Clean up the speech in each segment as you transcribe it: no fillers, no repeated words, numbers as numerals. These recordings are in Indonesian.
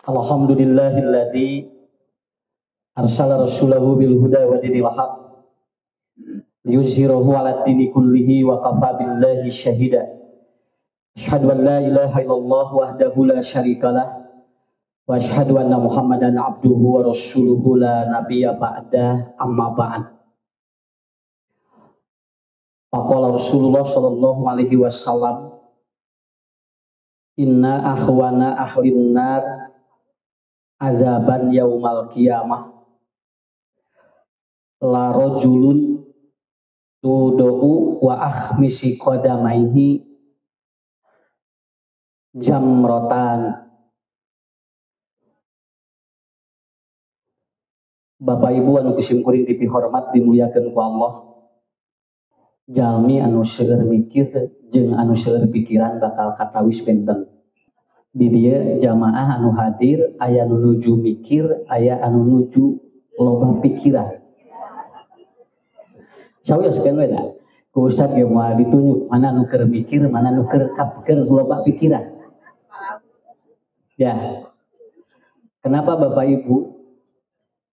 Alhamdulillahilladzi arsala rasulahu bil huda wa dinil haq liyuzhirahu 'ala dini kullihi wa kafa billahi syahida. Asyhadu an la ilaha illallah wahdahu la syarikalah wa asyhadu anna Muhammadan abduhu wa rasuluhu la nabiyya ba'da, amma ba'd. Faqala Rasulullah sallallahu alaihi wasallam, inna akhwana ahlin nar adzaban yaumal qiyamah la rajulun tudu'u wa akhmisi qadamaihi jamrotan. Bapak Ibu anu kusimkuring tipi hormat dimuliakeun ku Allah, jalmi anu seueur mikir jeung anu seueur pikiran bakal katawis benten. Di dieu jamaah anu hadir aya anu nuju mikir, aya anu nuju loba pikiran. Sawioskeun we da ku ustad ge moal ditunjuk mana anu keur mikir, mana anu keur loba pikiran. Ya. Kenapa Bapak Ibu?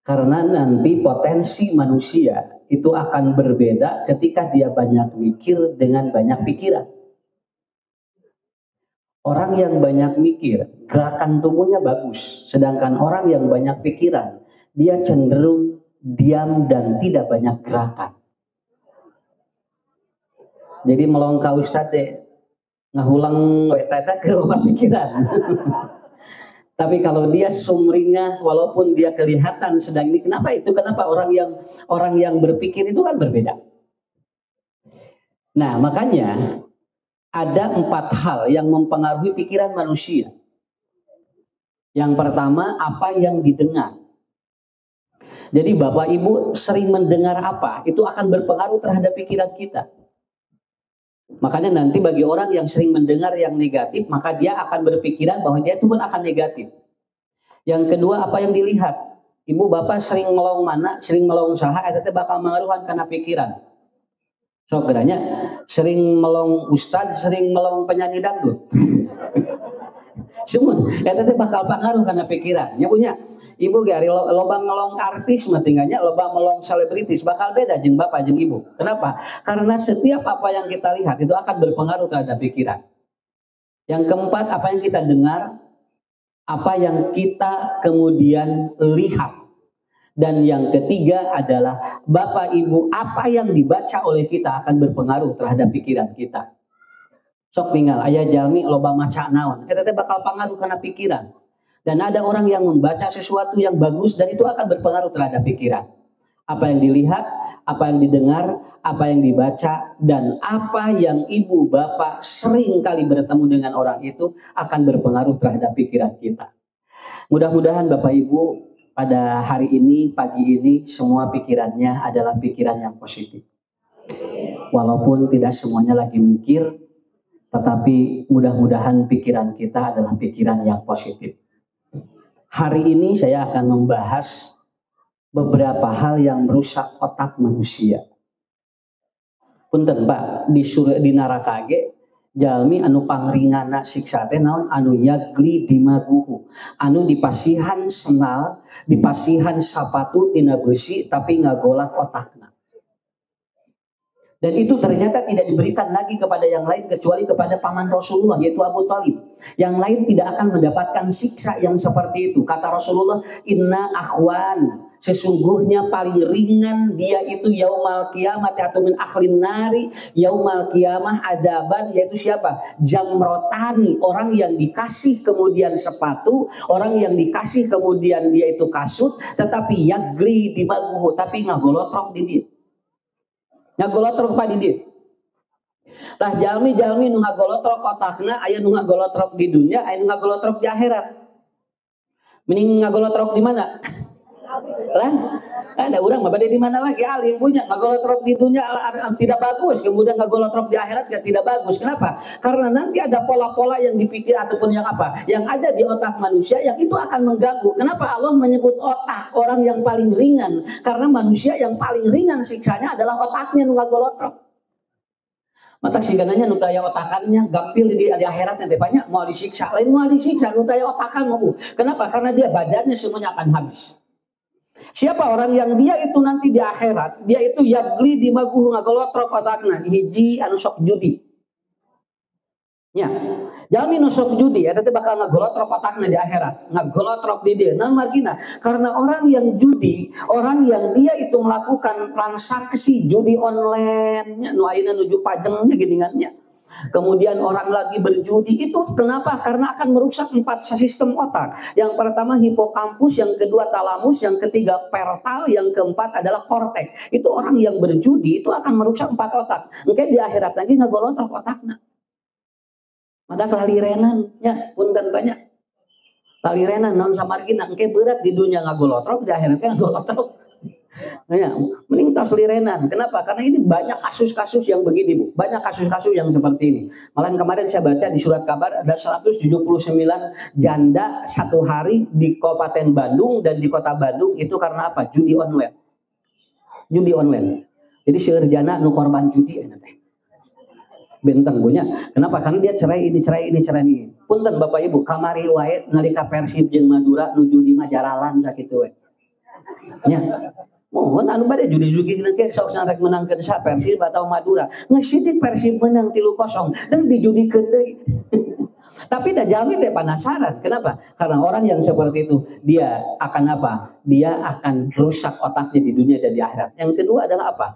Karena nanti potensi manusia itu akan berbeda ketika dia banyak mikir dengan banyak pikiran. Orang yang banyak mikir, gerakan tubuhnya bagus. Sedangkan orang yang banyak pikiran, dia cenderung diam dan tidak banyak gerakan. Jadi melongkah ustad deh, ngahulang wetata ke loba pikiran. Tapi kalau dia sumringah, walaupun dia kelihatan sedang ini, kenapa itu? Kenapa orang yang berpikir itu kan berbeda. Nah, makanya ada 4 hal yang mempengaruhi pikiran manusia. Yang pertama, apa yang didengar. Jadi Bapak Ibu sering mendengar apa, itu akan berpengaruh terhadap pikiran kita. Makanya nanti bagi orang yang sering mendengar yang negatif, maka dia akan berpikiran bahwa dia itu pun akan negatif. Yang kedua, apa yang dilihat. Ibu bapak sering melong mana, sering melong saha, itu bakal mengaruhkan karena pikiran. So geranya sering melong ustad, sering melong penyanyi dangdut. Semua, itu bakal pengaruh karena pikiran. Ya punya. Ibu gari loba melong artis matinganya, loba melong selebritis bakal beda jeung bapak jeung ibu. Kenapa? Karena setiap apa yang kita lihat itu akan berpengaruh terhadap pikiran. Yang keempat, apa yang kita dengar, apa yang kita kemudian lihat. Dan yang ketiga adalah bapak ibu, apa yang dibaca oleh kita akan berpengaruh terhadap pikiran kita. Sok tinggal aya jalmi loba maca naon, eta teh bakal pengaruh karena pikiran. Dan ada orang yang membaca sesuatu yang bagus dan itu akan berpengaruh terhadap pikiran. Apa yang dilihat, apa yang didengar, apa yang dibaca, dan apa yang ibu bapak sering kali bertemu dengan orang itu akan berpengaruh terhadap pikiran kita. Mudah-mudahan Bapak Ibu pada hari ini, pagi ini, semua pikirannya adalah pikiran yang positif. Walaupun tidak semuanya lagi mikir, tetapi mudah-mudahan pikiran kita adalah pikiran yang positif. Hari ini saya akan membahas beberapa hal yang merusak otak manusia. Punten Pak, di neraka ge jalmi anu pangringana siksa teh naon, anu yagli dimaguhu, anu dipasihan senal, dipasihan sapatu tina besi tapi ngagolak otakna. Dan itu ternyata tidak diberikan lagi kepada yang lain kecuali kepada paman Rasulullah, yaitu Abu Thalib. Yang lain tidak akan mendapatkan siksa yang seperti itu. Kata Rasulullah, inna akhwan, sesungguhnya paling ringan dia itu yaumal kiamat atau min akhlin nari, yaumal kiamah adaban, yaitu siapa? Jamrotani, orang yang dikasih kemudian sepatu, orang yang dikasih kemudian dia itu kasut, tetapi yagli dimaguhu, tapi ngagolotrok di dia. Ngagolotrok pa di dia. Lah jalmi-jalmi nu ngagolotrok otakna, aya nu ngagolotrok di dunia, aya nu ngagolotrok di akhirat. Mending ngagolotrok di mana? Lah, ada orang mah bade di mana lagi alim punya ngagolotrok di dunia tidak bagus, kemudian ngagolotrok di akhirat tidak bagus. Kenapa? Karena nanti ada pola-pola yang dipikir ataupun yang apa, yang ada di otak manusia yang itu akan mengganggu. Kenapa Allah menyebut otak orang yang paling ringan? Karena manusia yang paling ringan siksanya adalah otaknya nu ngagolotrok. Mata sigananya nu daya otakannya gampil di akhirat nanti banyak mau disiksa, lain mau disiksa nu daya otakan mau. Kenapa? Karena dia badannya semuanya akan habis. Siapa orang yang dia itu nanti di akhirat, dia itu yagli di maguh ngagolotrok otakna hiji anu sok judi. Ya, jalmi nu sok judi eta teh bakal ngagolotrok otakna di akhirat, ngagolotrok di dia. Nah margina, karena orang yang judi, orang yang dia itu melakukan transaksi judi online, nu ayeuna nuju pajengnya geuningannya. Kemudian orang lagi berjudi itu kenapa? Karena akan merusak 4 sistem otak. Yang pertama hipokampus, yang kedua talamus, yang ketiga pertal, yang keempat adalah korteks. Itu orang yang berjudi itu akan merusak 4 otak. Engke di akhirat lagi ngagolotrok otakna. Mada kalirenan, ya punten banyak. Kalirenan naon samargina engke berat di dunia ngagolotrok, di akhiratnya ngagolotrok. Ya, mending tos lirenan. Kenapa? Karena ini banyak kasus-kasus yang begini, Bu. Banyak kasus-kasus yang seperti ini. Malah kemarin saya baca di surat kabar ada 179 janda satu hari di Kabupaten Bandung dan di Kota Bandung itu karena apa? Judi online. Judi online. Jadi seueur jana nu korban judi eta teh. Benteng punya. Kenapa? Karena dia cerai ini. Punten Bapak Ibu, kamari wae nalika Persib jeung Madura nuju di Majaralan sakitu we. Nya. Mohon anu bade judi-judi ge sok rek menangkeun sa Persib atau Madura. Ngasidik Persib menang 3-0 dan dijudikeun deui. Tapi dah jami teh penasaran. Kenapa? Karena orang yang seperti itu dia akan apa? Dia akan rusak otaknya di dunia dan di akhirat. Yang kedua adalah apa?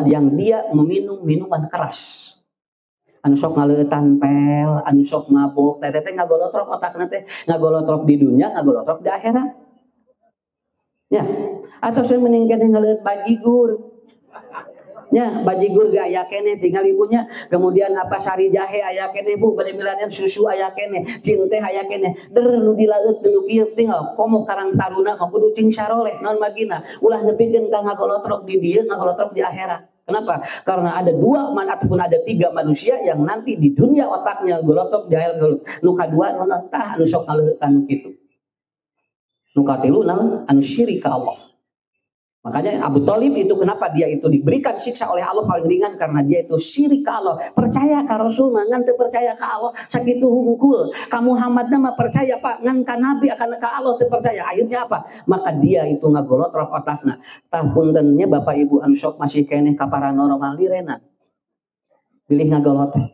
Yang dia meminum minuman keras. Anu sok ngaleutan pel, anu sok mabok, teh ngagolotrok otakna teh, ngagolotrok di dunia, ngagolotrok di akhirat. Ya, atau saya meningkat ngaleut bajigur. Ya, bajigur gak aya kene tinggal ibunya. Kemudian apa sari jahe aya kene Bu, bade milanian susu aya kene, cing teh aya kene. Der nu dilaeut nu kieu tinggal komo karang taruna kudu cing saroleh naon magina. Ulah nepikeun ka ngagolotrok di dieu, ngagolotrok di akhirat. Kenapa? Karena ada 2 ataupun ada 3 manusia yang nanti di dunia otaknya golotrok di akhirat. Nu kadua nu tah anu sok ngaleutan nu kitu. Nu katilu naon? Anu syirik ka Allah. Makanya Abu Thalib itu kenapa dia itu diberikan siksa oleh Allah paling ringan karena dia itu syirik ka Allah. Percaya ka Rasul ngan teu percaya ka Allah sakitu hungkul. Ka Muhammad mah percaya Pak ngan ka Nabi akan ka Allah teu percaya. Akhirnya apa? Maka dia itu ngagolotrok otakna. Tah puntennya Bapak Ibu anu sok masih keneh ka paranormal lirenan. Pilih ngagolotrok.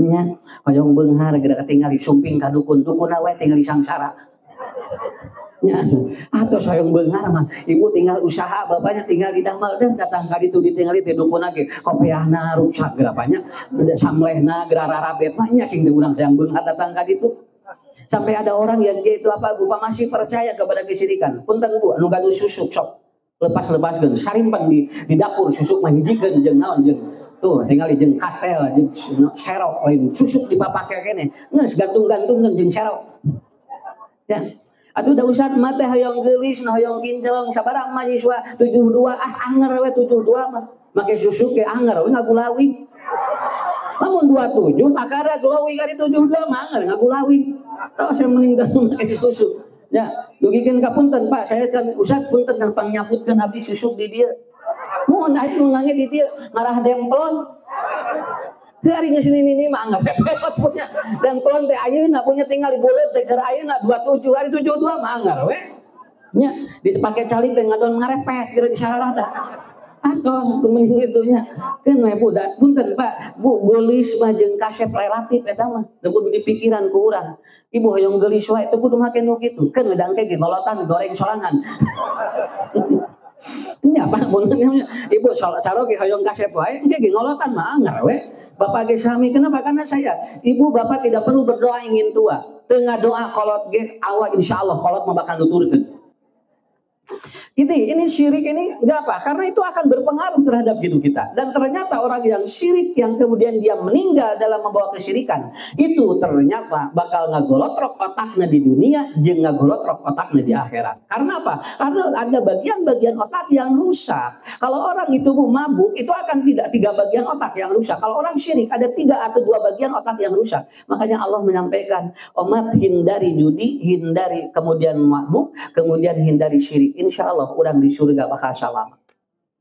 Nya hoyong beunghar geura ketinggali sumping ka dukun-dukun we tinggal di sangsara. Ya, atau sayang beunghar mah ibu tinggal usaha bapaknya tinggal di damal dan datang ka ditu ditinggali teh dukun lagi kopiahna rusak gerapanya samlehna geura rarabet mah nya cing urang yang beunghar datang ka ditu sampai ada orang yang dia itu apa Bu masih percaya kepada kesyirikan punten Bu anu gaduh susuk sok lepas-lepaskeun sarimpan di dapur susuk mah hijikeun jeung naon jeung tuh tinggal jeung katel jeung serok lain susuk dipapake kene geus gantung-gantungkeun jeung serok ya. Atuh da usah mah teh hoyong geulis nah hoyong kinclong sabarang mahasiswa 72 anger we 72 mah make susuk ge anger we ngagulawing. Lamun 27 akara gulawing ari 72 mah anger ngagulawing. Tah saya meninggal make susuk. Ya, dugikeun ka punten Pak, saya kan usah punten gampang nyabutkeun abdi susuk di dieu. Mun aya nu ngangge di dieu ngarah demplon. Hari ngesini mah anggap repot punya dan pelon teh ayeuna punya tinggal di bulet teh keur ayeuna 27 hari 72 mah anggar we nya dipake calik teh ngadon ngarepet geura disararah dah atos kumaha kitu nya keun we budak punten Pak Bu geulis mah jeung kasep relatif eta mah teu kudu dipikiran ku urang ibu hoyong geulis wae teu kudu make nu kitu keun ngedangke ge ngolotan goreng sorangan. Ini apa bunnya ibu saroge hoyong kasep wae engke ge ngolotan mah anggar we. Bapak ge sami kenapa? Karena saya ibu bapak tidak perlu berdoa ingin tua. Tengah doa kolot ge awal insyaallah kolot mah bakal nuturkeun. Ini syirik ini enggak apa? Karena itu akan berpengaruh terhadap hidup kita. Dan ternyata orang yang syirik yang kemudian dia meninggal dalam membawa kesyirikan, itu ternyata bakal ngagolotrok otaknya di dunia jeung ngagolotrok otaknya di akhirat. Karena apa? Karena ada bagian-bagian otak yang rusak. Kalau orang itu mabuk, itu akan tidak 3 bagian otak yang rusak. Kalau orang syirik ada 3 atau 2 bagian otak yang rusak. Makanya Allah menyampaikan, "Umat hindari judi, hindari kemudian mabuk, kemudian hindari syirik. Insya Allah orang di surga bakal selamat."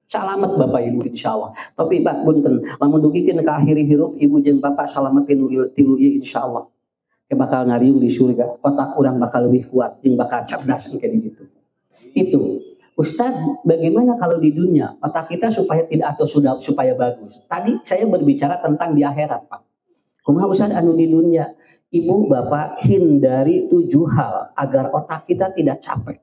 Salamet Bapak Ibu insya Allah. Tapi Pak punten, lamun dugikeun ka akhiri hirup ibu jeung bapak salametin tilu ieu insya Allah. Bakal ngariung di surga, otak orang bakal lebih kuat, yang bakal cerdas kayak gitu. Itu, Ustadz, bagaimana kalau di dunia otak kita supaya tidak atau sudah supaya bagus? Tadi saya berbicara tentang di akhirat, Pak. Kumaha Ustadz anu di dunia, ibu bapak hindari 7 hal agar otak kita tidak capek.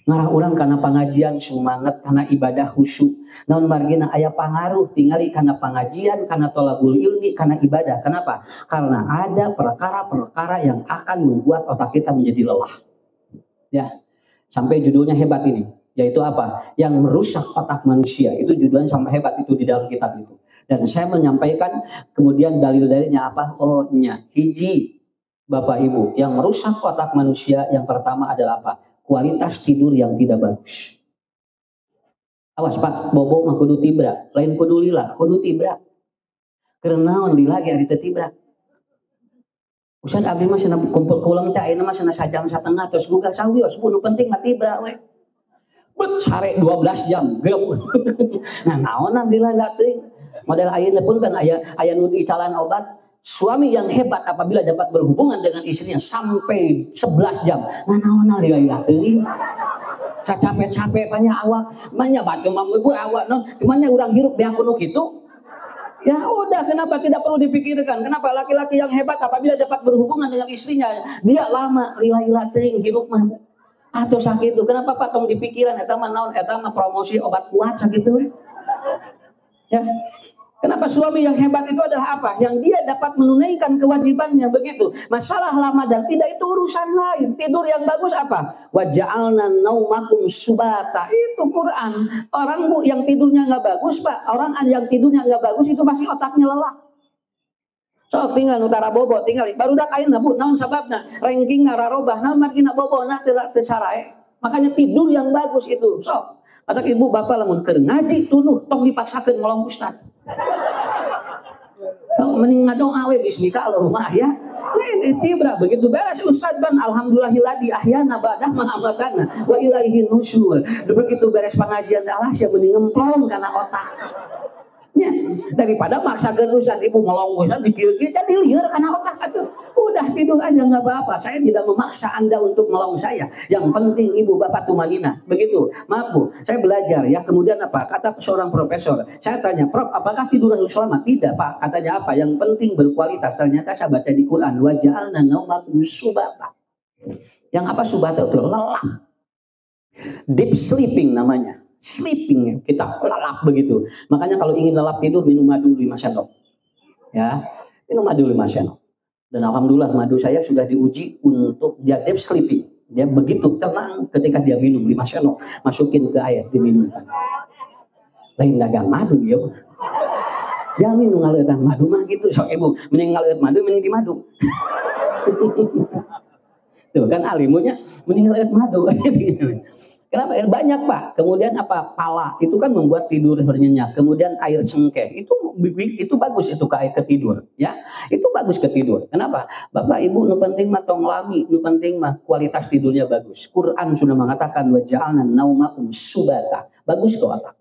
Ngarah orang karena pengajian semangat, karena ibadah khusyuk. Namun margina aya pangaruh tingali karena pengajian, karena tolabul ilmi, karena ibadah. Kenapa? Karena ada perkara-perkara yang akan membuat otak kita menjadi lelah. Ya, sampai judulnya hebat ini, yaitu apa? Yang merusak otak manusia. Itu judulnya sampai hebat itu di dalam kitab itu. Dan saya menyampaikan kemudian dalil-dalilnya apa? Oh, hiji Bapak Ibu, yang merusak otak manusia yang pertama adalah apa? Kualitas tidur yang tidak bagus. Awas Pak, bobo mah kudu tibra, lain kudu lila, kudu tibra. Kerenaon lila ge ari teu tibra. Ustaz abdi mah cenah kumpul kulang teh ayeuna mah cenah sajam satengah terus gugah sawios, nu penting mah tibra we. Bet sare 12 jam. Nah, naonan lila da teuing. Model ayeuna pun kan aya nu dicalan obat. Suami yang hebat apabila dapat berhubungan dengan istrinya sampai 11 jam. Nah, naon lila teuing. Capek-capek banyak awak, banyak batu mamu awak non, gimana orang hirup dia kuno gitu? Ya udah, kenapa tidak perlu dipikirkan? Kenapa laki-laki yang hebat apabila dapat berhubungan dengan istrinya dia lama lila teuing hirup mah atau sakit itu? Kenapa Pak tong dipikiran? Eta mah naon? Eta mah promosi obat kuat sakit itu. Ya. Kenapa suami yang hebat itu adalah apa? Yang dia dapat menunaikan kewajibannya begitu. Masalah lama dan tidak itu urusan lain. Tidur yang bagus apa? Wa ja'alna naumakum subata. Itu Quran. Orang Bu yang tidurnya nggak bagus Pak. Orang yang tidurnya nggak bagus itu pasti otaknya lelah. So tinggal utara bobo tinggal. Baru dak ayeuna Bu naon sababna? Ranking nararobah naon margina bobo na teu sarae. Makanya tidur yang bagus itu. So kata ibu bapak lamun keur ngaji tuluh tong dipaksakeun ngolong ustaz. Mending ngadoa we bismika Allahumma ya. Tibra begitu beres Ustaz ban alhamdulillahilladzi ahyana ba'da ma amatana wa ilaihi nusyur. Begitu beres pengajian Allah sia mending ngemplong kana otak. Ya, daripada maksakeun Ustaz ibu ngelong Ustaz dikir-kir jadi lieur kana otak atuh. Udah tidur aja enggak apa-apa. Saya tidak memaksa Anda untuk ngelong saya. Yang penting ibu bapak tumanina. Begitu. Maaf Bu, saya belajar ya. Kemudian apa? Kata seorang profesor. Saya tanya, "Prof, apakah tidur harus lama?" Tidak, Pak. Katanya apa? Yang penting berkualitas. Ternyata saya baca di Quran, wa ja'alna naumakum subata. Yang apa subata itu? Lelah. Deep sleeping namanya. Sleeping, kita lelap begitu. Makanya kalau ingin lelap tidur minum madu 5 sendok. Ya, minum madu 5 sendok. Dan alhamdulillah madu saya sudah diuji untuk dia deep sleeping. Dia begitu tenang ketika dia minum 5 sendok, masukin ke air diminumkan. Lain dagang madu ya. Dia minum ngaleutan madu mah gitu. Sok ibu, mending ngaleut madu mending di madu. Tuh kan alimunya mending ngaleut madu. Kenapa? Air banyak Pak. Kemudian apa? Pala itu kan membuat tidur bernyenyak. Kemudian air cengkeh itu bagus itu ke air ketidur. Ya, itu bagus ke tidur. Kenapa? Bapak Ibu, nu penting mah tong lami, nu penting mah kualitas tidurnya bagus. Quran sudah mengatakan wa ja'alna naumakum subata. Bagus ke otak.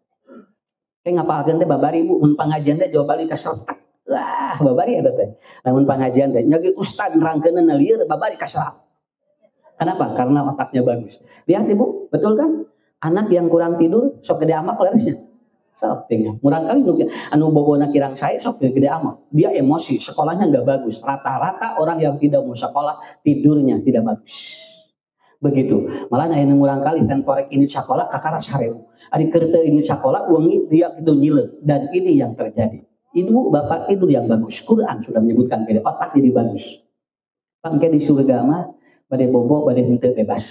Kayak ngapalkeun teh babari Ibu, mun pangajian teh jawab balik ka sertak. Wah, babari eta teh. Lamun pangajian teh nya ustad nerangkeunna lieur babari ka sertak. Kenapa? Karena otaknya bagus. Lihat Ibu, betul kan? Anak yang kurang tidur sok gede amak leresnya. Sok tinggal. Murang kali anu bobona kirang saya sok gede amak. Dia emosi, sekolahnya nggak bagus. Rata-rata orang yang tidak mau sekolah tidurnya tidak bagus. Begitu. Malah aya murang kali temporek ini sekolah kakara sarewu. Ari keur teu ini sekolah wengi dia itu nyileuh dan ini yang terjadi. Ibu bapak tidur yang bagus. Quran sudah menyebutkan gede otak jadi bagus. Pangke di surga mah badai bobo, badai henteu bebas.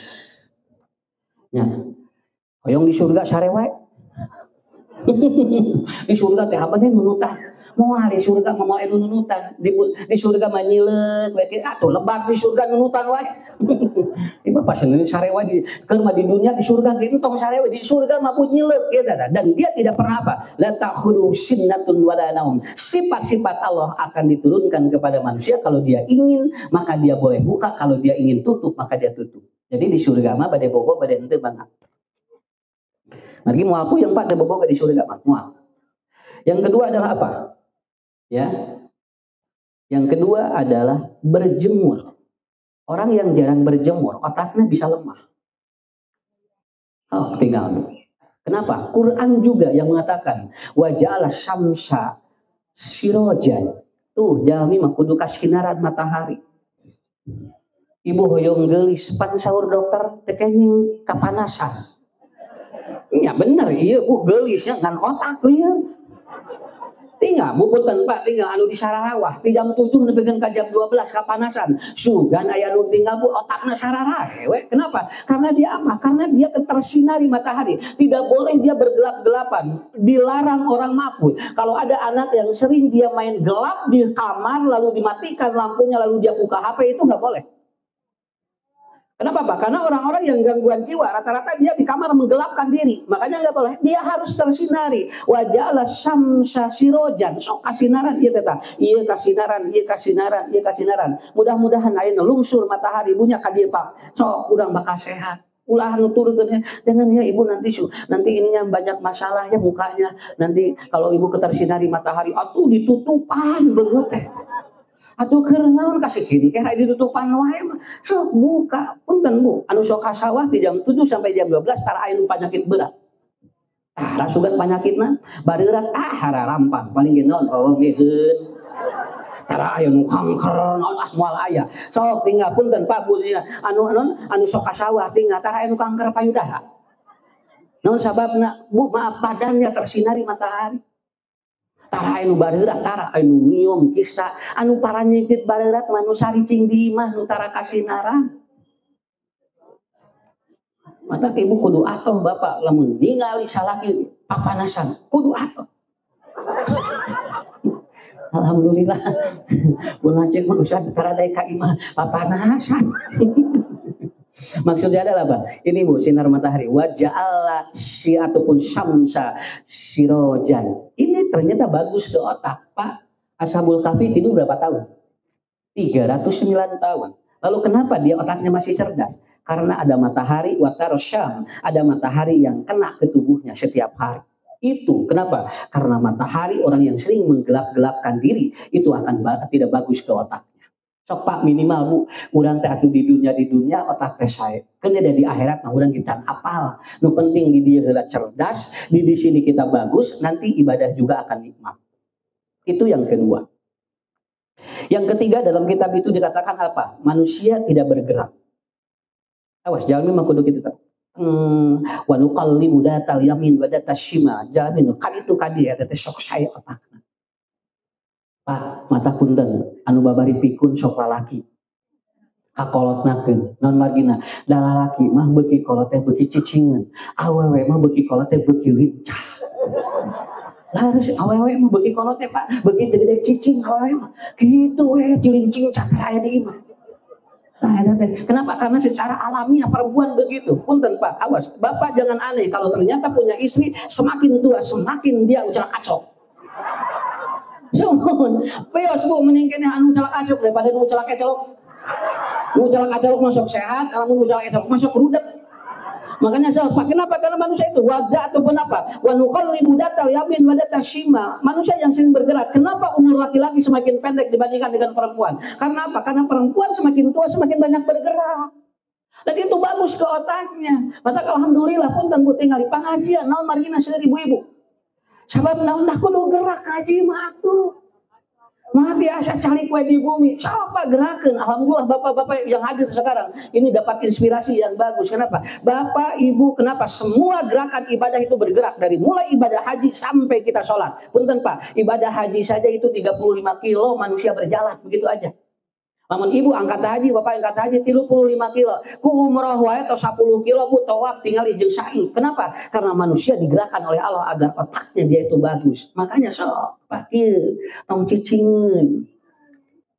Ya. Hoyong di surga sare wae. Di surga teh apa teh nunutan. Moal di surga mah moal nunutan. Di surga mah nyileuk we atuh lebat di surga nunutan wae. Ibu pas sare wae di keur mah di dunia di surga gitu tong sare wae di surga mah pun nyileuk ya dan dia tidak pernah apa? La ta'khudhu sinnatun wa la naum. Sifat-sifat Allah akan diturunkan kepada manusia kalau dia ingin maka dia boleh buka, kalau dia ingin tutup maka dia tutup. Jadi di surga mah badai bobo badai henteu banget. Mari moal puyeng Pak teu boboga di surga mah moal. Yang kedua adalah apa? Ya. Yang kedua adalah berjemur. Orang yang jarang berjemur, otaknya bisa lemah. Oh, tinggal. Kenapa? Quran juga yang mengatakan wa ja'ala syamsa sirojan. Tuh, jalmi mah kudu kasinaran matahari. Ibu hoyong geulis pan saur dokter teh kenging kapanasan. Iya bener, iya bu geulisnya ngan otak lieu. Tinggal buputan Pak, tinggal anu di Sararawah, di jam 7 nepikan ke jam 12 kapanasan. Sugan aya nu tinggal bu otakna sararahe we. Kenapa? Karena dia apa? Karena dia tersinari matahari. Tidak boleh dia bergelap-gelapan. Dilarang orang mabuk. Kalau ada anak yang sering dia main gelap di kamar lalu dimatikan lampunya lalu dia buka HP itu nggak boleh. Kenapa Pak? Karena orang-orang yang gangguan jiwa rata-rata dia di kamar menggelapkan diri. Makanya nggak boleh. Dia harus tersinari. Wajahlah syamsa sirojan. Sok kasinaran iya teta. Iya kasinaran, iya kasinaran, iya kasinaran. Mudah-mudahan ayeuna lungsur matahari bunya ka dieu Pak. Sok urang bakal sehat. Ulah nuturkeun jangan ya ibu nanti ininya banyak masalah ya mukanya. Nanti kalau ibu ketersinari matahari atuh ditutupan beungeut teh. Atuh keur naon kasih gini kayak ditutupan wae mah sok buka punten Bu anu sok ka sawah di jam 7 sampai jam 12 tara aya nu panyakit berat tara sugan panyakitna bareurat hararampan paling ge naon roromeheun tara aya nu kanker naon moal aya sok tinggal punten Pak Bu anu sok ka sawah tinggal tara aya nu kanker payudara naon sababna Bu maaf badannya tersinari matahari tara anu bareurat tara anu nyium kista anu paranyikit bareurat anu saricing di imah nu tara kasinaran mata ibu kudu atoh bapak lamun ningali salaki papanasan kudu atoh alhamdulillah ulah cek mah usah tara daek ka imah papanasan maksudnya adalah apa? Ini Bu sinar matahari waja'ala si ataupun syamsa sirojan. Ini ternyata bagus ke otak Pak. Ashabul Kahfi tidur berapa tahun? 309 tahun. Lalu kenapa dia otaknya masih cerdas? Karena ada matahari watarosyam, ada matahari yang kena ke tubuhnya setiap hari. Itu kenapa? Karena matahari orang yang sering menggelap-gelapkan diri itu akan tidak bagus ke otak. Sok Pak minimal Bu, urang teh atuh di dunia otak teh sae. Kan ada di akhirat mah urang kita apal. Nu penting di dieu heula cerdas, di sini kita bagus, nanti ibadah juga akan nikmat. Itu yang kedua. Yang ketiga dalam kitab itu dikatakan apa? Manusia tidak bergerak. Awas jalmi mah kudu kitu teh. Wa nuqallibu datal yamin wa datas shimal. Jalmi kan itu kadi eta teh sok sae otakna. Pak, mata punten anu babari pikun sok lalaki kakolotnakeun non margina da lalaki mah beuki kolot teh beuki cicingeun awewe mah beuki kolot teh beuki lincah laras awewe mah beuki kolot teh Pak beuki gede cicing awewe mah kitu we cilincing cakar aya di imah nah eta teh kenapa karena secara alamiah perempuan begitu punten Pak awas Bapak jangan aneh kalau ternyata punya istri semakin tua semakin dia ucap kacau Sumun, peos Bu meningkatnya anu celak asuk daripada nu celak ecelok. Nu celak ecelok masuk sehat, kalau nu celak ecelok masuk rudet. Makanya saya Pak, kenapa? Karena manusia itu wada ataupun apa? Wa nuqallibu datal yamin wa datas shimal. Manusia yang sering bergerak. Kenapa umur laki-laki semakin pendek dibandingkan dengan perempuan? Karena apa? Karena perempuan semakin tua semakin banyak bergerak. Dan itu bagus ke otaknya. Maka alhamdulillah pun tentu tinggal di pengajian naon margina seueur ibu-ibu. Sabab naon dah kudu gerak ngaji mah atuh. Mati asa calik we di bumi. Coba gerakeun. Alhamdulillah bapak-bapak yang hadir sekarang ini dapat inspirasi yang bagus. Kenapa? Bapak, Ibu, kenapa semua gerakan ibadah itu bergerak dari mulai ibadah haji sampai kita sholat. Punten Pak, ibadah haji saja itu 35 kilo manusia berjalan begitu aja. Lamun ibu angkat haji, bapak angkat haji 35 kilo. Ku umroh wae atau 10 kilo Bu tawaf tinggal jeung sa'i. Kenapa? Karena manusia digerakkan oleh Allah agar otaknya dia itu bagus. Makanya sok Pak ieu tong cicingeun.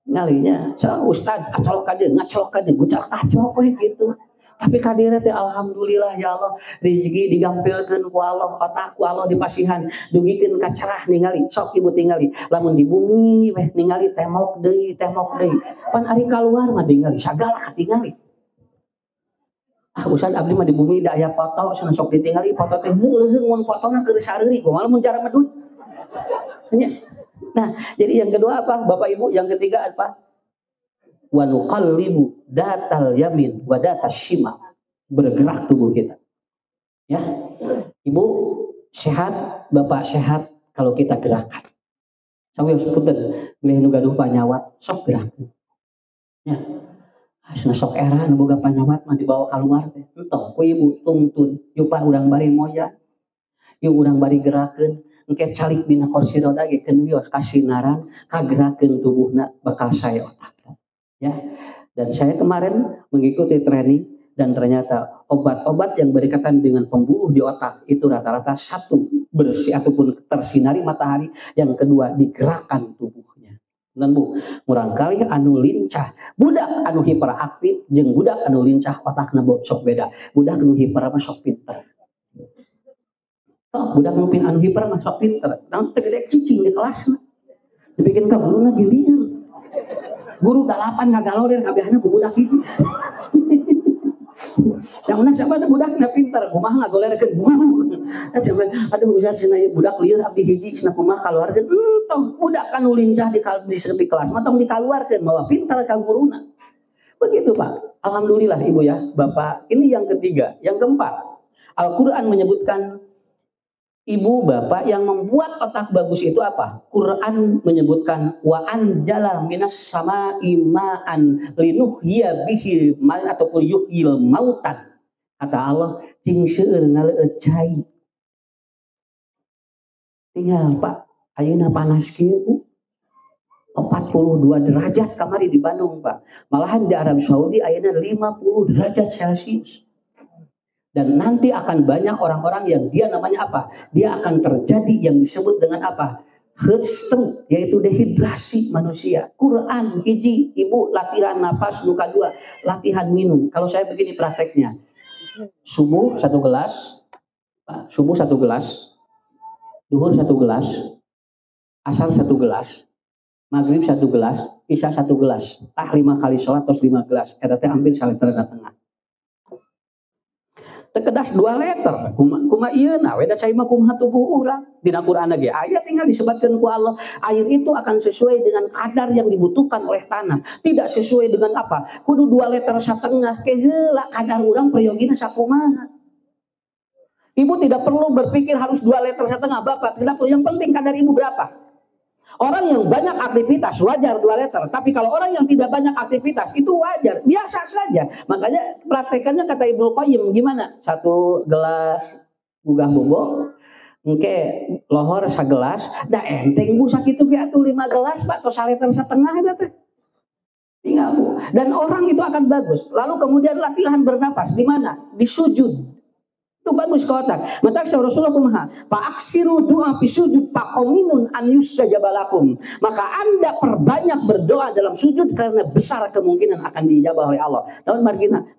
Ngalinya, sok ustaz acolok ka dieu, ngacolok ka dieu, gucak acolok we gitu. Tapi kadire teh alhamdulillah ya Allah rezeki digampilkeun ku Allah otak ku Allah dipasihan dugikeun ka cerah ningali sok ibu tingali lamun di bumi weh ningali temok deui pan ari kaluar mah ningali sagala katingali Ustaz abdi mah di bumi da aya foto cenah sok ditinggali foto teh heuleung mun fotona keur sareuri kumaha mun cara medut. Nah, jadi yang kedua apa? Bapak Ibu, yang ketiga apa? Wa nuqallibu datal yamin wa datas shimal. Bergerak tubuh kita. Ya. Ibu sehat, Bapak sehat kalau kita gerakan. Sawios punten, milih nu gaduh panyawat sok gerakan. Ya. Asna sok era nu boga panyawat mah dibawa keluar teh. Entong ku ibu tungtun, yuk Pak urang bari moya. Yuk urang bari gerakeun, engke calik dina kursi roda ge keun wios kasinaran, kagerakeun tubuhna bakal sae otak. Ya. Dan saya kemarin mengikuti training dan ternyata obat-obat yang berkaitan dengan pembuluh di otak itu rata-rata satu bersih ataupun tersinari matahari, yang kedua digerakkan tubuhnya. Dan Bu, murang kali anu lincah, budak anu hiperaktif jeung budak anu lincah otakna sok beda. Budak anu hiper mah sok pinter. Oh, budak anu hiper mah sok pinter. Namun tegedek cicing di kelasna. Dibikin ka guruna gilieur. Guru dalapan ngagalorer kabehna ku budak hiji. Yang mana siapa ada budak na pinter, kumaha ngagolerkeun guru. Aduh Ustaz cenah budak lieur abdi hiji cenah kumaha kaluarkeun. Tong budak anu lincah di kelas mah tong dikaluarkeun mawa pintar ka guruna. Begitu Pak. Alhamdulillah Ibu ya, Bapak. Ini yang ketiga, yang keempat. Al-Qur'an menyebutkan Ibu Bapak yang membuat otak bagus itu apa? Quran menyebutkan wa anjala minas sama'i ma'an linuhya bihi man ataupun yuhyil mautan. Kata Allah, cing seueur ngaleueut cai. Tinggal Pak, ayeuna panas kieu 42 derajat kamari di Bandung Pak. Malahan di Arab Saudi ayeuna 50 derajat Celcius. Dan nanti akan banyak orang-orang yang dia namanya apa? Dia akan terjadi yang disebut dengan apa? Heat stroke, yaitu dehidrasi manusia. Quran hiji, Ibu latihan napas, luka dua, latihan minum. Kalau saya begini prakteknya, subuh 1 gelas, subuh 1 gelas, duhur 1 gelas, asar 1 gelas, maghrib 1 gelas, isya 1 gelas. 5 kali sholat terus 5 gelas. Eta hampir 1,5 liter. Tekedas 2 liter, kuma ieu na we da cai mah kumaha tubuh urang. Dina Qur'an ge aya tinggal disebutkeun ku Allah, air itu akan sesuai dengan kadar yang dibutuhkan oleh tanah, tidak sesuai dengan apa? Kudu 2 liter setengah, ke heula kadar urang periogina sakumaha. Ibu tidak perlu berpikir harus 2 liter setengah, Bapak tidak perlu, yang penting kadar Ibu berapa? Orang yang banyak aktivitas wajar 2 liter, tapi kalau orang yang tidak banyak aktivitas itu wajar, biasa saja. Makanya praktekannya kata Ibnu Qayyim gimana? 1 gelas gugah bobo, engke lohor 1 gelas, da enteng Bu sakitu ge atuh 5 gelas Pak, tos 1 liter setengah eta teh. Tinggal Bu. Dan orang itu akan bagus. Lalu kemudian latihan bernapas di mana? Di sujud. Itu bagus ke otak. Maka Rasulullah kumaha? Fa'aksiru du'a fi sujud faqaminun an yustajabalakum. Maka Anda perbanyak berdoa dalam sujud karena besar kemungkinan akan diijabah oleh Allah. Lawan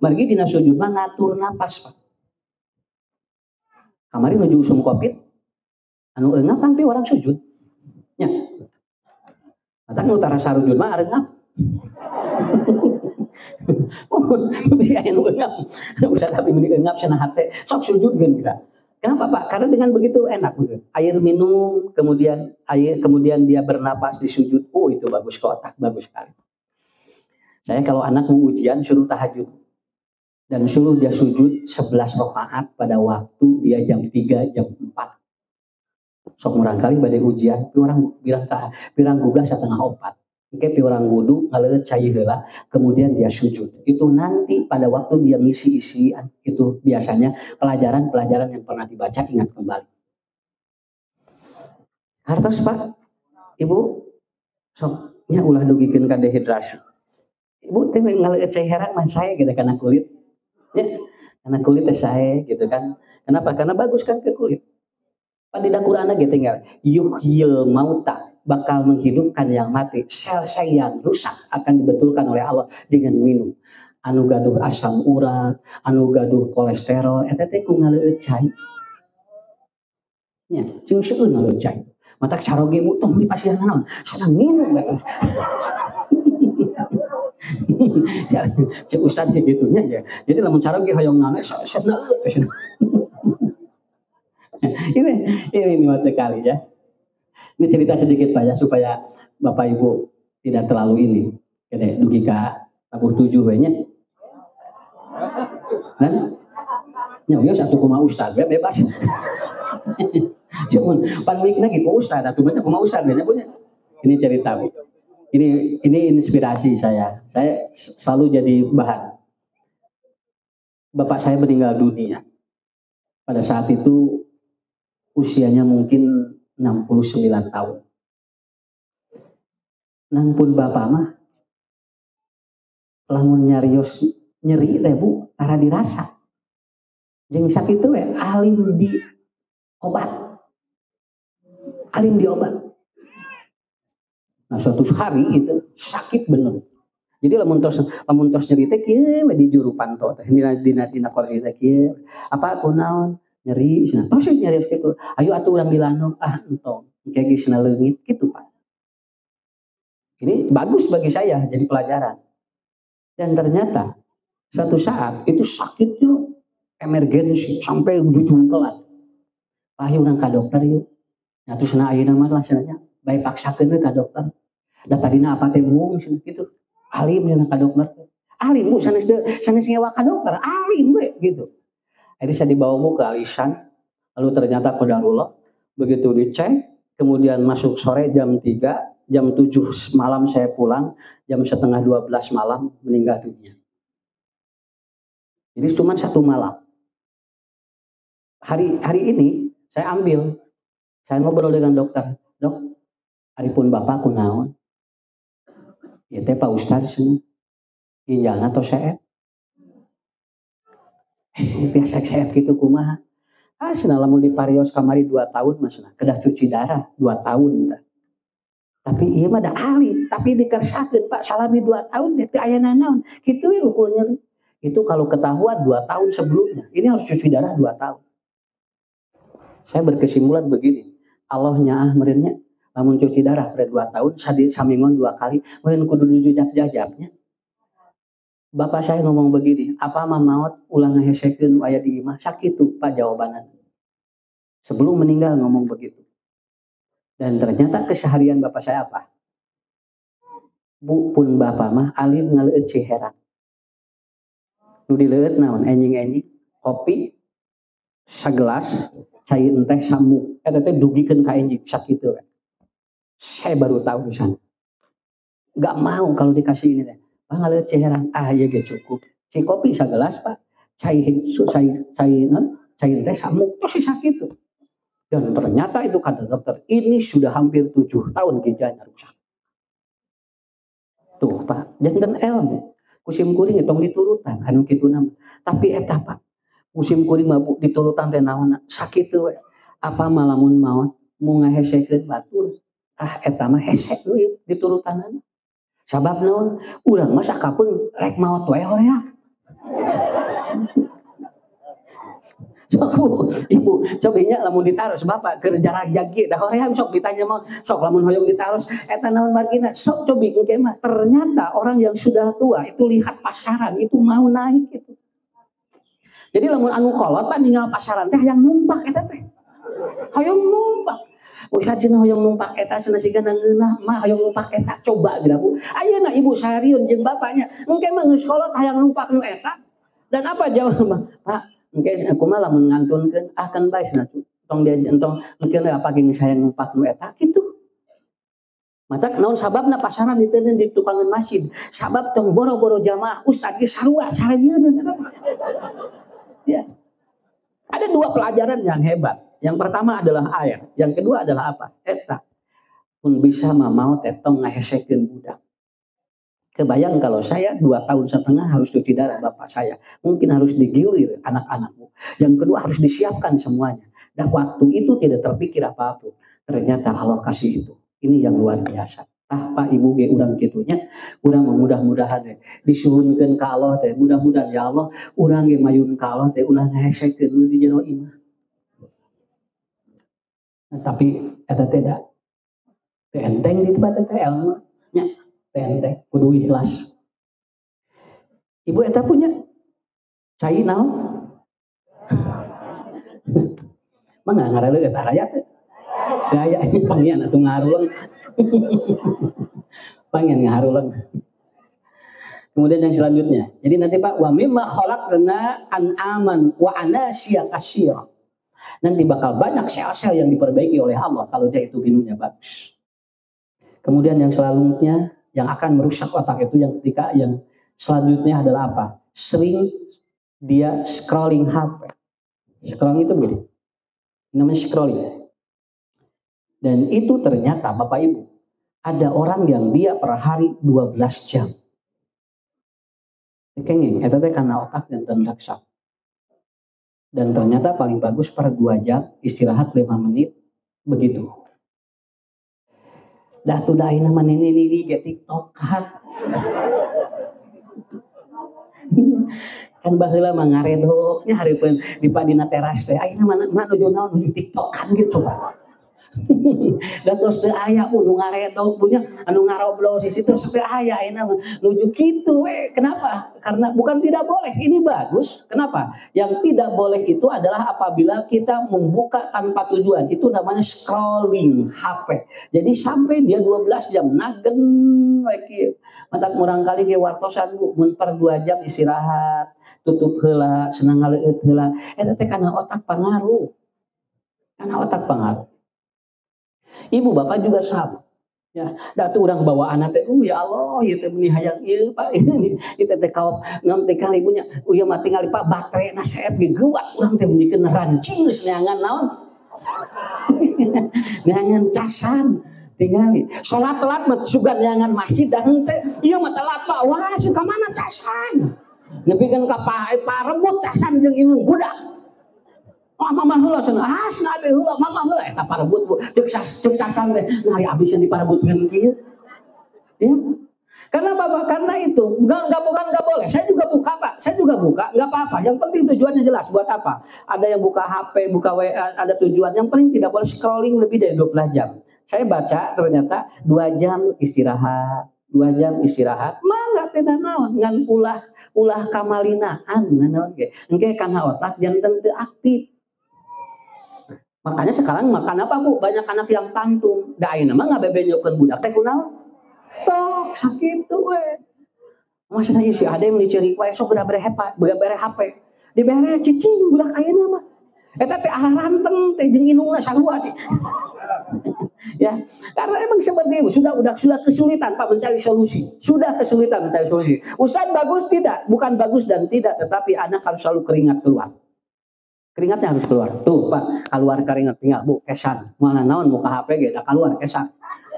margi dina sujud mah ngatur napas, Pak. Kamari nuju usum Covid. Anu eungap kan pi orang sujud. Nya. Mata nu tara sarujud mah areungap. Bisa yang engap, bisa tapi mending engap cenah hate, sok sujud kan kita. Kenapa Pak? Karena dengan begitu enak, begitu. Air minum, kemudian dia bernapas di sujud, itu bagus ke otak, bagus sekali. Saya kalau anak mau ujian suruh tahajud dan suruh dia sujud 11 rakaat pada waktu dia jam 3, jam 4. Sok murang kali badai ujian, orang bilang gugah 3:30. Oke, orang wudu ngaleueut cai heula, kemudian dia sujud. Itu nanti pada waktu dia ngisi-isian, itu biasanya pelajaran-pelajaran yang pernah dibaca ingat kembali. Hartos Pak, Ibu, soknya ulah dugikeun ka dehidrasi. Ibu teh ngaleueut cai herang mah sae gitu kana kulit. Ya, karena kulit teh sae gitu kan. Kenapa? Karena bagus kan ke kulit. Pada Qur'an ge tinggal yuhyil mauta, bakal menghidupkan yang mati. Sel-sel yang rusak akan dibetulkan oleh Allah dengan minum. Anu gaduh asam urat, anu gaduh kolesterol, eta teh ku ngaleueut cai. Nya, cing seueun ngaleueut cai. Matak caroge mu tong dipasihan naon? Sedang minum eta. Cek ustad gitunya ya. Jadi lamun sareng ge hoyong naon sosna ini nikmat sekali ya. Ini cerita sedikit Pak ya supaya Bapak Ibu tidak terlalu ini. Kede dugi ka tabuh 7 we nya. Dan nyawa satu koma ustad bebas. Cuman panmikna gitu ustad atuh mah kumaha ustad nya punya. Ini cerita Bu. Ini inspirasi saya. Saya selalu jadi bahan. Bapak saya meninggal dunia. Pada saat itu usianya mungkin 69 tahun. Nang pun bapak mah lamun nyarios nyeri teh Bu, tara dirasa. Jeung sakit teh alim di obat. Alim di obat. Nah suatu hari itu sakit bener. Jadi lamun tos nyeri teh kieu we di juru pantau teh dina kursi teh kieu. Apa kunaon? Nyeri cenah. Tos nyeri kitu. Ayo atuh urang dilandung. Ah entong. Kayak geusna leungit gitu Pak. Ini bagus bagi saya jadi pelajaran. Dan ternyata suatu saat itu sakitnya emergensi sampai ujung kelat. Ayo urang ka dokter yuk. Nya tusna ayeuna mah lah cenah. Bae paksakeun we ka dokter. Da tadina apa teh mung gitu. Alim nya ka dokter. Alim Bu sanes nyewa ka dokter, alim we gitu. Akhirnya saya dibawa Bu ke alisan. Lalu ternyata qadarullah begitu dicek, kemudian masuk sore jam 3, jam 7 malam saya pulang, jam setengah 12 malam meninggal dunia. Jadi cuma 1 malam. Hari ini saya ngobrol dengan dokter. Dok, haripun Bapak kunaon? Ya teh Pak Ustaz cenah. Ginjalna tos seet. Biasa seet gitu kumaha? Ah cenah lamun diparios kamari 2 tahun mah cenah kedah cuci darah 2 tahun tah. Tapi ieu mah da ahli, tapi dikersakeun Pak salami 2 tahun teh aya naon. Kitu we ukur nyeri. Itu kalau ketahuan 2 tahun sebelumnya. Ini harus cuci darah 2 tahun. Saya berkesimpulan begini. Allah nyaah meureunnya lamun cuci darah pada 2 tahun samingon 2 kali meureun kudu dijajab-jajabnya. Bapak saya ngomong begini, apa mah maot ulang ngahesekeun aya di imah sakitu Pak jawabannya. Sebelum meninggal ngomong begitu. Dan ternyata keseharian Bapak saya apa? Bu pun Bapak mah alim ngaleueut ciheran. Nu dileueut naon enjing-enjing kopi sagelas cai teh samuk eta teh dugikeun ka enjing sakitu. Saya baru tahu di sana. Enggak mau kalau dikasih ini teh. Bang ngaleueut ciheran. Ah ieu ge cukup. Si kopi sagelas Pak. Cai teh samuk tos sakitu. Dan ternyata itu kata dokter, ini sudah hampir 7 tahun ginjalnya rusak. Tuh Pak, jangan ilmu. Kusim kuring tong diturutan, anu kitu nama. Tapi eta Pak, kusim kuring mah diturutan teh naon sakit we. Apa malamun maot mau ngahesekeun batur. Ah eta mah hese we diturutanana. Sabab naon? Urang mah sakapeung rek maot wae horeak. Sok Bu, Ibu, coba nya lamun ditaros Bapak keur jarak jagi dah hoream sok ditanya mah sok lamun hoyong ditaros eta naon margina sok cobi engke mah. Ternyata orang yang sudah tua itu lihat pasaran itu mau naik itu. Jadi lamun anu kolot Pak ninggal pasaran teh yang numpak eta teh. Hoyong numpak. Ustaz cenah hoyong numpak eta cenah siga ngeunah mah hoyong numpak eta coba geura Bu. Ayeuna Ibu sarieun jeung bapaknya engke mah geus kolot hayang numpak nu eta. Dan apa jawab Pak? Engke aku mah lamun ngantunkeun akan bae cenah tong dia entong mungkin apa geuning saya numpak nu eta kitu. Mata naon sababna pasaran diteuneun di tukangan masjid. Sabab tong boro-boro jamaah ustaz ge sarua sarieun. Ya. Ada 2 pelajaran yang hebat. Yang pertama adalah ayat, yang kedua adalah apa? Eta. Pun bisa mamau tetong ngahesekeun budak. Kebayang kalau saya 2,5 tahun harus cuci darah bapak saya. Mungkin harus digilir anak-anakmu. Yang kedua harus disiapkan semuanya. Dan waktu itu tidak terpikir apa-apa. Ternyata Allah kasih itu. Ini yang luar biasa. Pak Ibu ge urang kitunya, urang mudah-mudahan deh disuhunkeun ka Allah teh. Mudah-mudahan ya Allah, urang ge mayun ka Allah teh ulah ngahesekeun nu di jero imah. Nah, tapi eta teh da enteng di tempat teh ilmu nya. Tenteng kudu ikhlas. Ibu eta punya cai naon? Mangga ngareuleuh eta raya teh. Gaya pangian atuh ngaruleung. Pangian ngaruleung. Kemudian yang selanjutnya. Jadi nanti Pak, wa mimma khalaqna an'aman wa anasya katsira. Nanti bakal banyak sel-sel yang diperbaiki oleh Allah kalau dia itu minumnya bagus. Kemudian yang selanjutnya yang akan merusak otak itu yang ketika yang selanjutnya adalah apa? Sering dia scrolling HP. Scrolling itu begini. Namanya scrolling. Dan itu ternyata Bapak Ibu, ada orang yang dia per hari 12 jam. Kenging, itu karena otak dan tendak. Dan ternyata paling bagus per 2 jam, istirahat 5 menit, begitu. Dah tuh dah ini manini ge TikTok kan. Kan baheula mah ngaredoknya hareupeun di padina teras teh. Ayeuna mana nuju naon di TikTok kan gitu. Dan terus teu aya nu ngaredok punya anu ngaroblos di situ teu aya ayeuna mah nuju kitu we. Kenapa? Karena bukan tidak boleh, ini bagus. Kenapa? Yang tidak boleh itu adalah apabila kita membuka tanpa tujuan. Itu namanya scrolling HP. Jadi sampai dia 12 jam nagen lagi. Matak murang kali ge wartosan mun per 2 jam istirahat, tutup heula, senang ngaleueut heula. Eta teh kana otak pangaruh. Kana otak pangaruh. Ibu bapak juga sama. Ya, da tuh urang bawa anak teh, ya Allah, ieu teh meuni hayang ieu Pak. Ieu teh kaop naon teh kali punya. Ieu mah tingali Pak baterena saep ge geuat urang teh mendikeun rancing geus neangan naon. Neangan casan. Tingali salat telat mah sugan neangan masjid dan teh ieu mah telat Pak. Wah, suka mana casan. Nepikeun ka parebut casan jeung imung budak. Oh, mama heula cenah. Cenah ade heula, mama heula eta parebut bu. Ceuk sasan teh ngari abis yang diparebutkeun kieu. Ya. Karena Bapak karena itu bukan enggak boleh. Saya juga buka Pak. Saya juga buka, enggak apa-apa. Yang penting tujuannya jelas buat apa? Ada yang buka HP, buka WA, ada tujuan. Yang penting tidak boleh scrolling lebih dari 12 jam. Saya baca ternyata 2 jam istirahat. 2 jam istirahat, mangga teh naon ngan ulah kamalinaan naon ge. Engke kana otak janten teu aktif. Makanya sekarang makan apa Bu? Banyak anak yang tantum. Da ayeuna mah ngabebenyokeun budak teh kunaon? Tok sakit tuh we. Maksudna ieu si ade meni ceurik wae sok bere HP. Dibere cicing budak ayeuna mah. Eta teh aranteng teh jeung inungna sarua teh. Ya, karena emang seperti itu sudah kesulitan Pak mencari solusi. Sudah kesulitan mencari solusi. Ustaz bagus tidak? Bukan bagus dan tidak, tetapi anak harus selalu keringat keluar. Keringatnya harus keluar. Tuh Pak, keluar keringat tinggal Bu, kesan. Mana naon muka HP ge da keluar kesan.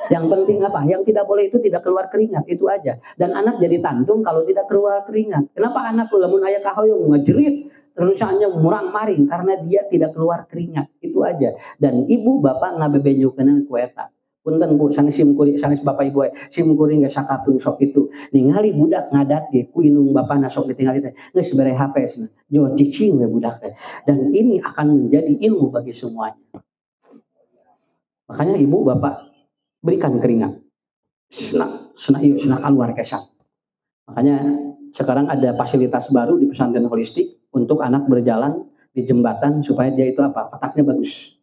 Yang penting apa? Yang tidak boleh itu tidak keluar keringat, itu aja. Dan anak jadi tantung kalau tidak keluar keringat. Kenapa anak lamun aya kahoyong ngajerit terusannya murang maring karena dia tidak keluar keringat, itu aja. Dan ibu bapak ngabebenyokeun ku eta. Punten Bu, sanes simkuring sanes bapak ibu simkuring geus sakapeung sok itu. Ningali budak ngadat ge ku indung bapana sok ditingali teh geus bere HP cenah. Jo cicing we budak teh. Dan ini akan menjadi ilmu bagi semuanya. Makanya ibu bapak berikan keringat. Senang keluar kesan. Makanya sekarang ada fasilitas baru di pesantren holistik untuk anak berjalan di jembatan supaya dia itu apa? Otaknya bagus.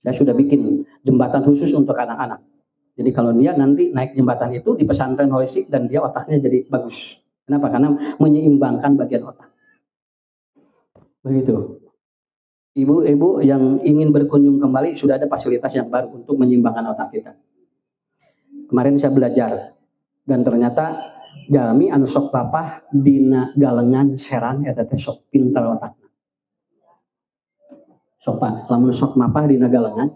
Saya sudah bikin jembatan khusus untuk anak-anak. Jadi kalau dia nanti naik jembatan itu di pesantren holistik dan dia otaknya jadi bagus. Kenapa? Karena menyeimbangkan bagian otak. Begitu. Ibu-ibu yang ingin berkunjung kembali sudah ada fasilitas yang baru untuk menyeimbangkan otak kita. Kemarin saya belajar dan ternyata jalmi anu sok papah dina galengan serang eta teh sok pinter otakna. Sopan, lamun sok mapah dina galengan,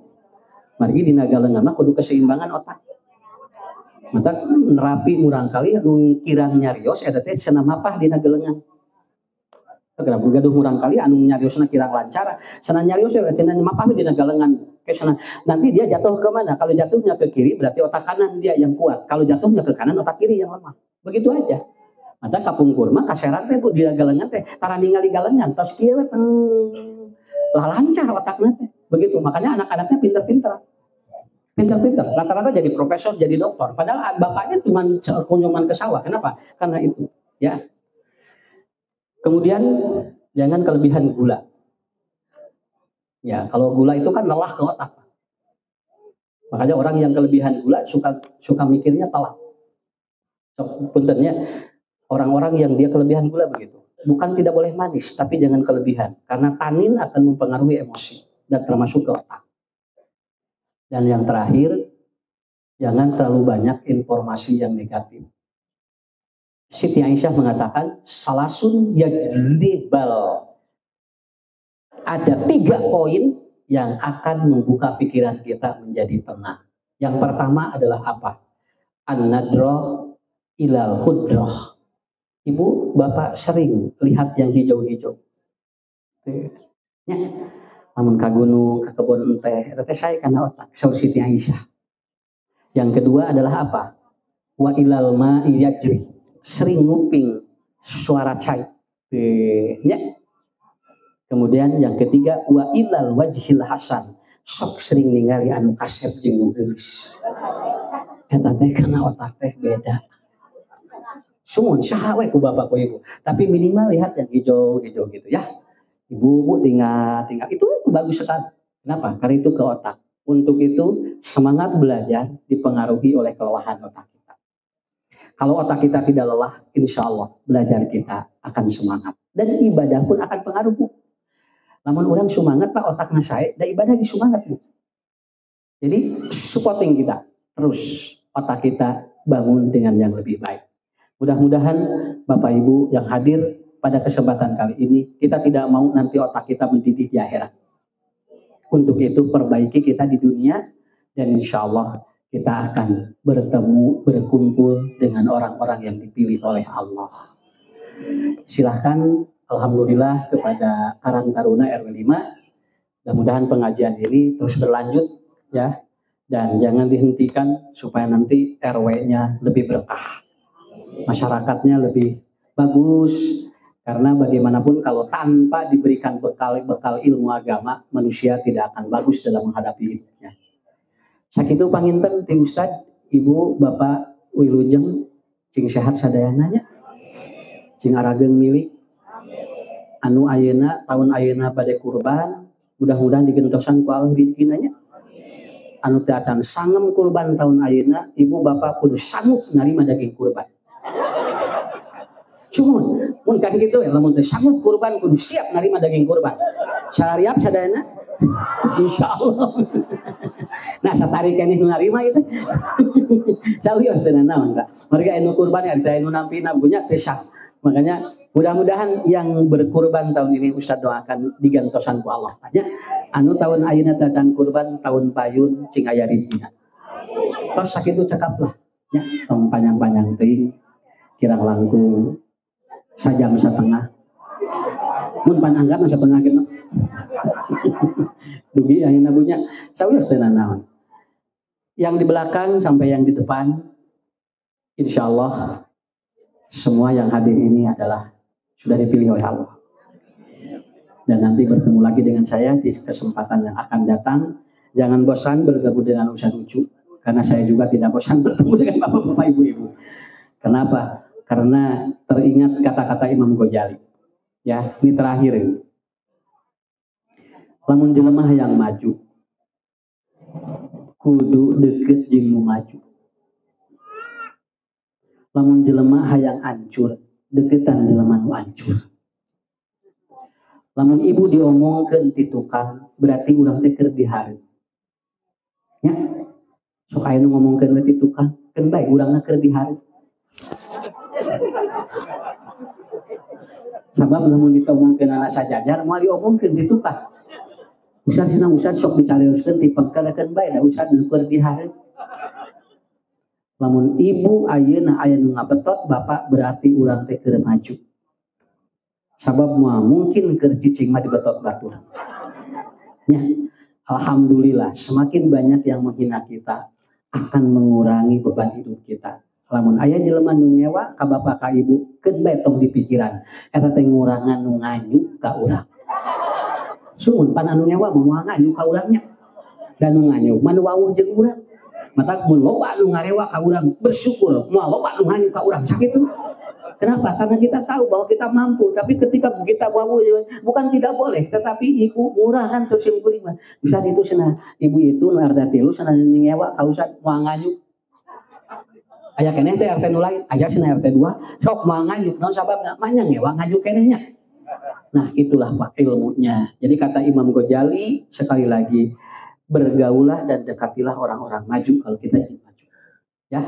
margi dina galengan mah kudu keseimbangan otak. Mata nerapi murang kali anu kirang nyarios eta teh cenah mapah dina galengan. Kenapa gaduh murang kali anu nyariosna kirang lancar, cenah nyarios cenah mapah dina galengan. Kesana nanti dia jatuh ke mana? Kalau jatuhnya ke kiri berarti otak kanan dia yang kuat. Kalau jatuhnya ke kanan otak kiri yang lemah. Begitu aja. Mata kapungkur mah kaserat teh dina galengan teh tara ningali galengan tos kieu we lah lancar otaknya teh. Begitu. Makanya anak-anaknya pinter-pinter. Pinter-pinter. Rata-rata jadi profesor, jadi doktor. Padahal bapaknya cuma kunjungan ke sawah. Kenapa? Karena itu. Ya. Kemudian jangan kelebihan gula. Ya, kalau gula itu kan lelah ke otak. Makanya orang yang kelebihan gula suka mikirnya telat. Puntennya orang-orang yang dia kelebihan gula begitu. Bukan tidak boleh manis, tapi jangan kelebihan. Karena tanin akan mempengaruhi emosi dan termasuk ke otak. Dan yang terakhir, jangan terlalu banyak informasi yang negatif. Siti Aisyah mengatakan, salasun yajlibal. Ada 3 poin yang akan membuka pikiran kita menjadi tenang. Yang pertama adalah apa? An-nadroh ilal khudroh. Ibu, bapak sering lihat yang hijau-hijau. Ya, namun ke gunung, ke kebun teh, saya karena otak. Saur Siti Aisyah. Yang kedua adalah apa? Wa ilal ma'i yajri. Sering nguping suara cai. Ya. Kemudian yang ketiga, wa ilal wajhil hasan. Sok sering ningali anu kasep jeung nu geulis. Eta teh kana otak teh beda. Sumun saha we ku bapak ku ibu. Tapi minimal lihat yang hijau-hijau gitu ya. Ibu tinggal itu bagus sekali. Kenapa? Karena itu ke otak. Untuk itu semangat belajar dipengaruhi oleh kelelahan otak kita. Kalau otak kita tidak lelah, insya Allah belajar kita akan semangat. Dan ibadah pun akan pengaruh, Bu. Namun orang semangat, Pak, otaknya saya, dan ibadah di semangat, Bu. Jadi, supporting kita. Terus, otak kita bangun dengan yang lebih baik. Mudah-mudahan Bapak Ibu yang hadir pada kesempatan kali ini, kita tidak mau nanti otak kita mendidih di akhirat. Untuk itu, perbaiki kita di dunia, dan insya Allah kita akan bertemu, berkumpul dengan orang-orang yang dipilih oleh Allah. Silahkan, alhamdulillah kepada Karang Taruna RW 5. Mudah-mudahan pengajian ini terus berlanjut ya. Dan jangan dihentikan supaya nanti RW-nya lebih berkah. Masyarakatnya lebih bagus. Karena bagaimanapun kalau tanpa diberikan bekal ilmu agama, manusia tidak akan bagus dalam menghadapi hidupnya. Sakitu panginten ti Ustad, Ibu, Bapak Wilujeng, cing sehat sadayananya, cing arageng milik, anu ayeuna tahun ayeuna bade kurban, mudah-mudahan digentosan ku Allah rezekinanya. Anu teu acan sangem kurban tahun ayeuna, Ibu Bapak kudu sanggup narima daging kurban. Cuman, mun kan gitu ya, lamun teu sanggup kurban kudu siap narima daging kurban. Sarariap sadayana? Insyaallah. Nah, satari keneh nu narima itu. Calios teh naon tah. Marga anu kurban ya anu nampina punya teh sah. Makanya mudah-mudahan yang berkurban tahun ini Ustaz doakan digantosan ku Allah. Ya, anu tahun ayeuna tatan kurban tahun payun cing aya rezekina. Tos sakitu cekaplah. Ya, tong panjang-panjang teuing kirang langkung sajam satengah. Mun pan angkat satengah kena. Dugi ayeuna punya sawios teh naon. Yang di belakang sampai yang di depan insyaallah semua yang hadir ini adalah sudah dipilih oleh Allah. Dan nanti bertemu lagi dengan saya di kesempatan yang akan datang. Jangan bosan bergabung dengan Ustaz Ucu. Karena saya juga tidak bosan bertemu dengan bapak-bapak ibu-ibu. Kenapa? Karena teringat kata-kata Imam Ghazali. Ya, ini terakhir ini. Lamun jelema yang maju, kudu deket jeung nu maju. Lamun jelema hayang ancur, deketan jelema nu ancur. Lamun ibu diomongkeun ti tukang, berarti urang teh keur dihareup. Ya. Sok aya nu ngomongkeun we ti tukang, keun bae urangna keur dihareup. Sabab lamun ditomongkeun anak sajajar, moal diomongkeun ti tukang. Ustaz cenah Ustaz sok dicarioskeun ti pangkarakeun bae da Ustaz nu keur dihareup. Lamun ibu ayeuna aya nu ngabetot bapak berarti urang teh keur maju. Sabab moal mungkin keur cicing mah dibetot batur. Ya, alhamdulillah semakin banyak yang menghina kita akan mengurangi beban hidup kita. Lamun aya jelema nu ngewa ka bapak ka ibu, keun bae tong di pikiran eta teh ngurangan nu nganyuk ka urang. Sumun pan anu ngewa moal nganyuk ka urangnya. Dan nu nganyuk mah nu wawuh jeung urang. Mata mun loba nu ngarewa ka urang bersyukur, moal loba nu nganyuk ka urang sakitu. Kenapa? Karena kita tahu bahwa kita mampu, tapi ketika kita bawa bukan tidak boleh, tetapi ibu murah kan terus simkuring mah. Bisa itu sana, ibu itu narda tilu sana nyewa kausan mau ngayuk. Aya keneh teh RT nu lain, aya sana RT 2, sok mau ngayuk, naon sababna? Manyang nyewa ngayuk kenehnya. Nah, itulah Pak ilmunya. Jadi kata Imam Ghazali sekali lagi, bergaulah dan dekatilah orang-orang maju kalau kita ingin maju. Ya.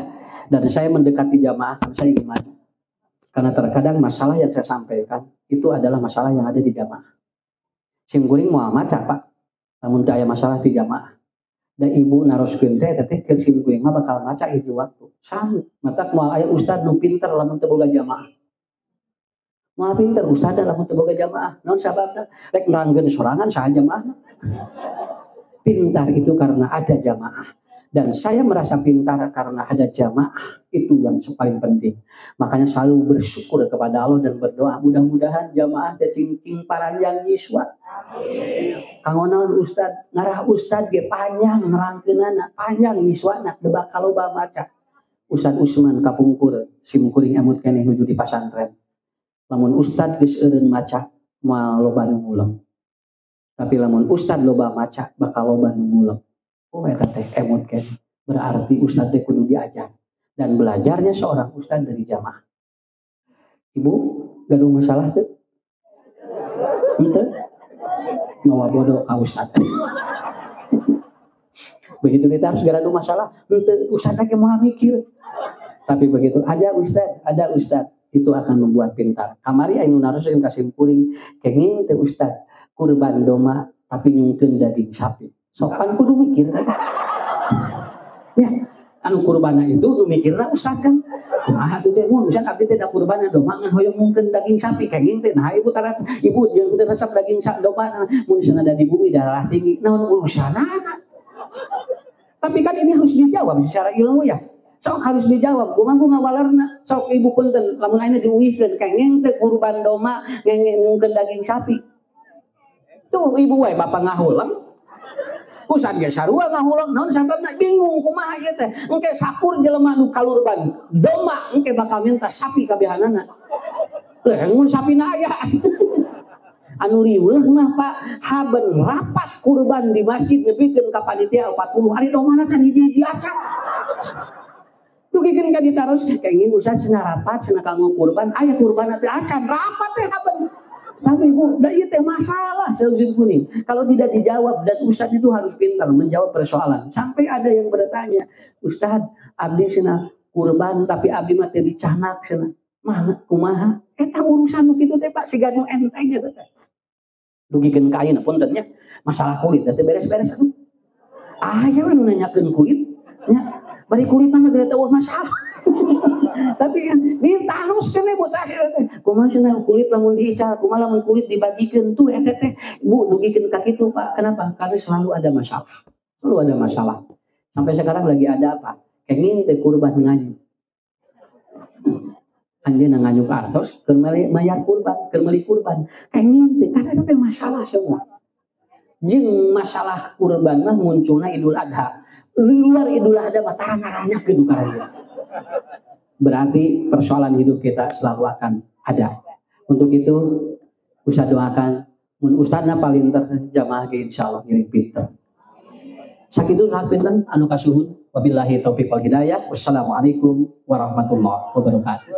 Dan saya mendekati jamaah karena saya ingin maju. Karena terkadang masalah yang saya sampaikan itu adalah masalah yang ada di jamaah. Simkuring mau maca Pak, namun ada masalah di jamaah. Dan ibu naroskeun teh ke simkuring mah bakal maca hiji waktu. Sami, mata moal aya ustad nu pinter lamun teu boga jamaah. Moal pinter ustad lamun teu boga jamaah. Naon sababna? Rek nerangkeun sorangan saha jamaah. Pintar itu karena ada jamaah. Dan saya merasa pintar karena ada jamaah, itu yang paling penting. Makanya selalu bersyukur kepada Allah dan berdoa mudah-mudahan jamaah cing paranjang yiswa. Kangonaon ustad, ngarah ustad ge panjang nerangkeunana, panjang yiswana debak kaloba maca. Ustad Usman kapungkur simkuring emut keneh nuju di pasantren. Lamun ustad geus eureun maca moal loba nu muleng. Tapi lamun ustad loba maca bakal loba nu muleng. Oh, eta teh emut kan. Berarti ustaz teh kudu diajar. Dan belajarnya seorang ustaz dari jamaah. Ibu, gaduh masalah teh? Henteu? Mawa bodoh ka ustaz. Begitu kita harus gaduh masalah, henteu ustaz teh moal mikir. Tapi begitu ada ustaz, itu akan membuat pintar. Kamari anu naroskeun ka simkuring, kenging teh ustaz, kurban doma tapi nyungkeun daging sapi. Sopan kudu mikir ya, anu kurbana itu nu mikirna ustaz kan. Nah, itu teh mun ustaz abdi teh da kurbana domba ngan hoyong mungkin daging sapi kenging teh. Nah, ibu tarat ibu jeung teh resep daging domba mun sana ada di bumi darah tinggi. Naon urusana? Tapi kan ini harus dijawab secara ilmu ya. Sok harus dijawab. Kumaha ngawalerna? Sok ibu punten lamun ayeuna diuwihkeun kenging teh kurban domba ngenge mungkin daging sapi. Tuh ibu we bapak ngahulang. Usan ge sarua ngahulang naon sababna bingung kumaha ieu teh engke sakur jelema nu kalurban domba engke bakal minta sapi kabehanana leh mun sapina aya anu riweuh mah Pak haben rapat kurban di masjid nepikeun ka panitia 40 ari domana can hiji-hiji acan dugikeun ka ditaros kenging usah cenah rapat cenah kanggo kurban aya kurban teh acan rapat teh haben. Tapi ibu, itu masalah seujung kuning. Kalau tidak dijawab dan ustaz itu harus pintar menjawab persoalan. Sampai ada yang bertanya, ustaz, abdi cenah kurban tapi abdi mah teu dicanak cenah. Mana kumaha? Eta urusan nu kitu teh Pak, siga nu enteng eta teh. Dugikeun ka ayeuna punten nya, masalah kulit teh beres-beres atuh. Aya nu nanyakeun kulit nya, bari kulit mah geus teu masalah. Tapi ditaros kene buat akhir teh kumaha cenah kulit lamun diical kumaha lamun kulit dibagikeun tuh eta teh Bu dugikeun ka kitu Pak. Kenapa? Karena selalu ada masalah sampai sekarang lagi ada apa kenging teh kurban nganyuk anjeunna nganyuk artos keur mayar kurban keur meuli kurban kenging teh karena itu masalah semua jeung masalah kurban mah munculna Idul Adha luar Idul Adha mah tarang-tarangnya kitu karaya. Berarti persoalan hidup kita selalu akan ada. Untuk itu, Ustaz doakan, mun ustazna paling terjamaah ge insyaallah ngiring pinter. Sakitu pinten anu kasuhun. Wabillahi taufiq wal hidayah. Wassalamualaikum warahmatullahi wabarakatuh.